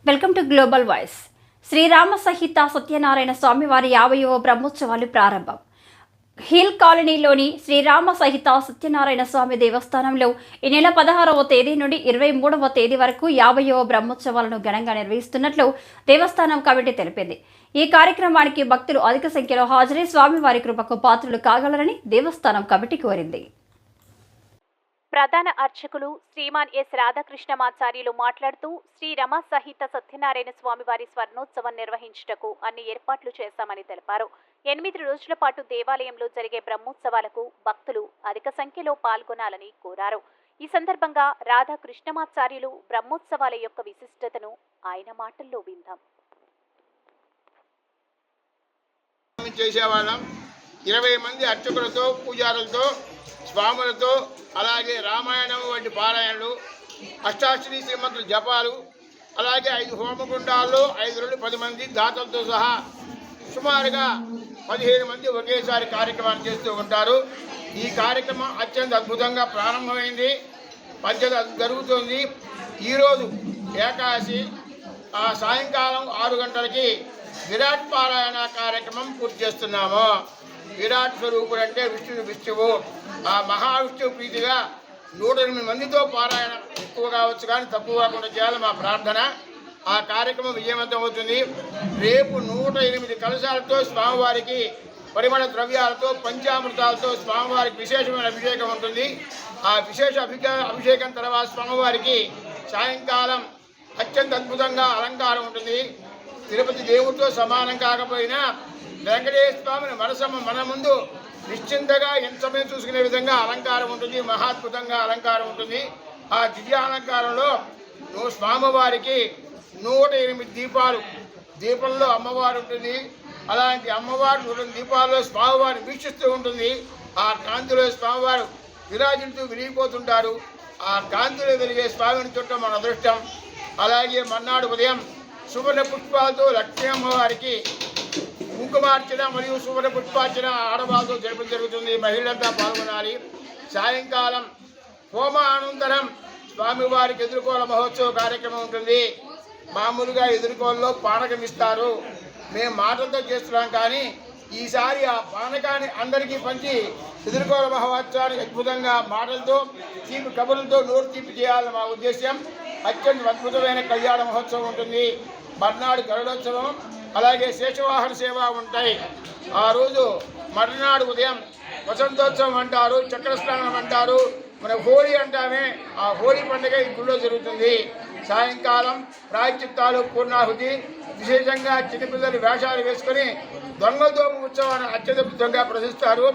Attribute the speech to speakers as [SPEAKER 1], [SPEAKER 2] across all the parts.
[SPEAKER 1] Welcome to global voice. Srirama సహిత సత్యనారాయణ స్వామి వారి 50వ బ్రహ్మోత్సవాలు ప్రారంభం. హిల్ కాలనీలోని శ్రీరామ సహిత సత్యనారాయణ స్వామి దేవస్థానంలో ఈ నెల 16వ తేదీ నుండి 23వ తేదీ వరకు 50వ బ్రహ్మోత్సవాలను ఘనంగా నిర్వహిస్తున్నట్లు దేవస్థానం కమిటీ తెలిపింది. ఈ కార్యక్రమానికి భక్తులు అధిక సంఖ్యలో హాజరై స్వామివారి కృపకు పాత్రలు కాగలరని దేవస్థానం కమిటీ కోరింది.
[SPEAKER 2] ప్రధాన అర్చకులు శ్రీమాన్ ఎస్ రాధాకృష్ణమాచార్యులు మాట్లాడుతూ శ్రీరమ సహిత సత్యనారాయణ స్వామి వారి స్వర్ణోత్సవం నిర్వహించుటకు అన్ని ఏర్పాట్లు చేశామని తెలిపారు. 8 రోజుల పాటు దేవాలయంలో జరిగే బ్రహ్మోత్సవాలకు భక్తులు అధిక సంఖ్యలో పాల్గొనాలని కోరారు. ఈ సందర్భంగా రాధాకృష్ణమాచార్యులు బ్రహ్మోత్సవాల యొక్క విశిష్టతను ఆయన మాటల్లో విందాం.
[SPEAKER 3] 20 మంది అర్చకులతో పూజారులతో స్వాములతో అలాగే రామాయణం వంటి పారాయణలు, అష్టాక్షరి శ్రీమంతుల జపాలు, అలాగే 5 హోమగుండాల్లో 5 నుండి 10 మంది దాతలతో సహా సుమారుగా 15 మంది ఒకేసారి కార్యక్రమాన్ని చేస్తూ ఉంటారు. ఈ కార్యక్రమం అత్యంత అద్భుతంగా ప్రారంభమైంది, పద్ధతి జరుగుతుంది. ఈరోజు ఏకాదశి సాయంకాలం 6 గంటలకి విరాట్ పారాయణ కార్యక్రమం పూర్తి చేస్తున్నాము. విరాట్ స్వరూపుడు అంటే విష్ణువు. ఆ మహావిష్ణువు ప్రీతిగా 108 మందితో పారాయణ ఎక్కువ కావచ్చు కానీ తక్కువ కాకుండా చేయాలి మా ప్రార్థన. ఆ కార్యక్రమం విజయవంతం అవుతుంది. రేపు 108 కలశాలతో స్వామివారికి పరిమళ ద్రవ్యాలతో పంచామృతాలతో స్వామివారికి విశేషమైన అభిషేకం ఉంటుంది. ఆ విశేష అభిషేకం తర్వాత స్వామివారికి సాయంకాలం అత్యంత అద్భుతంగా అలంకారం ఉంటుంది. తిరుపతి దేవుడితో సమానం కాకపోయినా వెంకటేశ్వర స్వామిని మన ముందు నిశ్చింతగా ఎంత సమయం చూసుకునే విధంగా అలంకారం ఉంటుంది, మహాద్భుతంగా అలంకారం ఉంటుంది. ఆ దివ్యాలంకారంలో స్వామివారికి 108 దీపంలో అమ్మవారు ఉంటుంది. అలాంటి అమ్మవారు 100 దీపాల్లో స్వామివారిని వీక్షిస్తూ ఉంటుంది. ఆ కాంతిలో స్వామివారు విరాజిల్తూ విరిగిపోతుంటారు. ఆ కాంతిలో వెలిగే స్వామిని చుట్టం మన అదృష్టం. అలాగే మర్నాడు ఉదయం సువర్ణ పుష్పాలతో లక్ష్మీ అమ్మవారికి కుంకుమార్చన మరియు సువర్ణ పుష్పార్చన ఆడవాళ్ళతో జరపడం జరుగుతుంది. మహిళలంతా పాల్గొనాలి. సాయంకాలం హోమానంతరం స్వామివారికి ఎదుర్కోల మహోత్సవ కార్యక్రమం ఉంటుంది. మామూలుగా ఎదుర్కోలలో పానకం ఇస్తారు. మేము మాటలతో చేస్తున్నాం కానీ ఈసారి ఆ పానకాన్ని అందరికీ పంచి ఎదుర్కోల మహోత్సవానికి అద్భుతంగా మాటలతో తీపి కబుర్లతో నోరు తీపి చేయాలని మా ఉద్దేశం. అత్యంత అద్భుతమైన కళ్యాణ మహోత్సవం ఉంటుంది. మర్నాడు గరుడోత్సవం అలాగే శేషవాహన సేవ ఉంటాయి. ఆ రోజు మర్నాడు ఉదయం వసంతోత్సవం అంటారు, చక్రస్నానం అంటారు, మన హోలీ అంటామే. ఆ హోలీ పండుగ ఈ గుడిలో జరుగుతుంది. సాయంకాలం ప్రాయశ్చిత్తాలు, పూర్ణాహుతి, విశేషంగా చిన్నపిల్లలు వేషాలు వేసుకొని దొంగదోమ ఉత్సవాన్ని అత్యద్భుతంగా ప్రదర్శిస్తారు.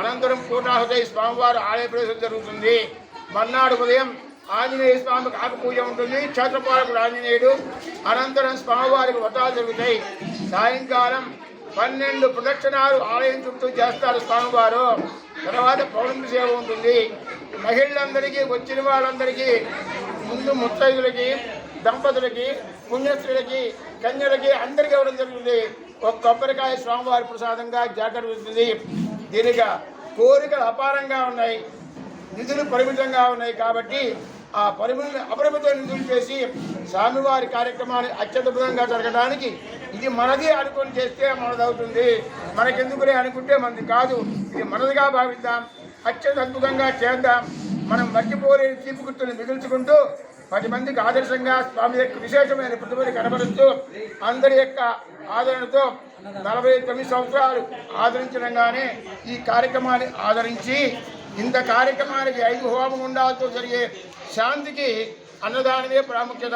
[SPEAKER 3] అనంతరం పూర్ణాహుతి స్వామివారు ఆలయ ప్రవేశం జరుగుతుంది. మర్నాడు ఉదయం ఆంజనేయ స్వామికి ఆకుపూజ ఉంటుంది, క్షేత్రపాలకుడు ఆంజనేయుడు. అనంతరం స్వామివారికి వ్రతాలు జరుగుతాయి. సాయంకాలం 12 ప్రదక్షిణాలు ఆలయం చుట్టూ చేస్తారు స్వామివారు. తర్వాత పౌర్ణమి సేవ ఉంటుంది. మహిళలందరికీ వచ్చిన వాళ్ళందరికీ ముందు ముత్తైదులకి, దంపతులకి, పుణ్యస్త్రీలకి, కన్యలకి అందరికీ ఇవ్వడం జరుగుతుంది. ఒక కొబ్బరికాయ స్వామివారి ప్రసాదంగా జాగ్రత్త. దీనిగా కోరికలు అపారంగా ఉన్నాయి, నిధులు పరిమితంగా ఉన్నాయి. కాబట్టి ఆ అపరిమిత నిధులు చేసి స్వామివారి కార్యక్రమాన్ని అత్యద్భుతంగా జరగడానికి ఇది మనది అనుకొని చేస్తే మనదవుతుంది. మనకెందుకులే అనుకుంటే మనది కాదు, ఇది మనదిగా భావిద్దాం, అత్యద్భుతంగా చేద్దాం. మనం మర్చిపోలేని తీపి గుర్తులు మిగుల్చుకుంటూ 10 మందికి ఆదర్శంగా స్వామి యొక్క విశేషమైన ప్రతిభని కనబరుస్తూ అందరి యొక్క ఆదరణతో 49 సంవత్సరాలు ఆదరించడంగానే ఈ కార్యక్రమాన్ని ఆదరించి ఇంత కార్యక్రమానికి 5 హోమగుండాలతో జరిగే శాంతికి అన్నదానమే ప్రాముఖ్యత.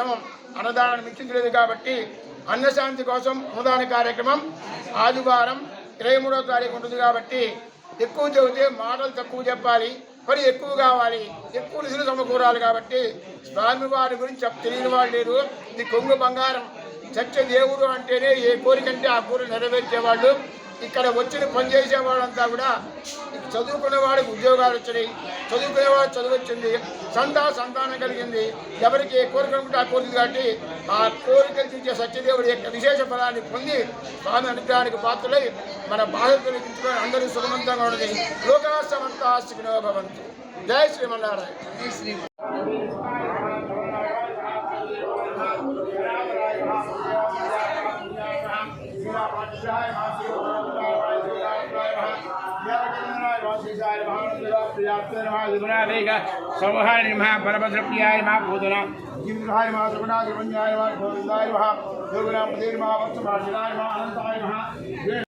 [SPEAKER 3] అన్నదానం మించింది కాబట్టి అన్నశాంతి కోసం అన్నదాన కార్యక్రమం ఆదివారం 23వ తారీఖు ఉంటుంది. కాబట్టి ఎక్కువ చెబితే మాటలు తక్కువ చెప్పాలి, పని ఎక్కువ కావాలి, ఎక్కువ నిధులు సమకూరాలి. కాబట్టి స్వామివారి గురించి తెలియని వాళ్ళు లేరు. ఇది కొంగు బంగారం. సత్య దేవుడు అంటేనే ఏ కోరికంటే ఆ కోరిక నెరవేర్చేవాళ్ళు. ఇక్కడ వచ్చిన పని చేసేవాళ్ళంతా కూడా చదువుకునే వాడికి ఉద్యోగాలు వచ్చినాయి, చదువుకునేవాడు చదువు వచ్చింది, సంతానం కలిగింది. ఎవరికి ఏ కోరిక అనుకుంటే ఆ కోరిక కాబట్టి ఆ కోరికలు తీర్చే సత్యదేవుడి యొక్క విశేష ఫలాన్ని పొంది స్వామి అనుగ్రహానికి పాత్రలై మన బాధలు తొలగించుకొని అందరూ సుఖవంతంగా ఉన్నది. లోకా సమస్తా సుఖినో భవంతు. జై శ్రీమన్నారాయణ. సమూహాయ నమః పరమద్రవ్యాయ నమః భూతన జీవహాయ నమః త్రిగుణాయ నమః గోవిందాయ నమః యోగనామ దేవ నమః వత్సమార్జనాయ నమః అనంతాయ నమః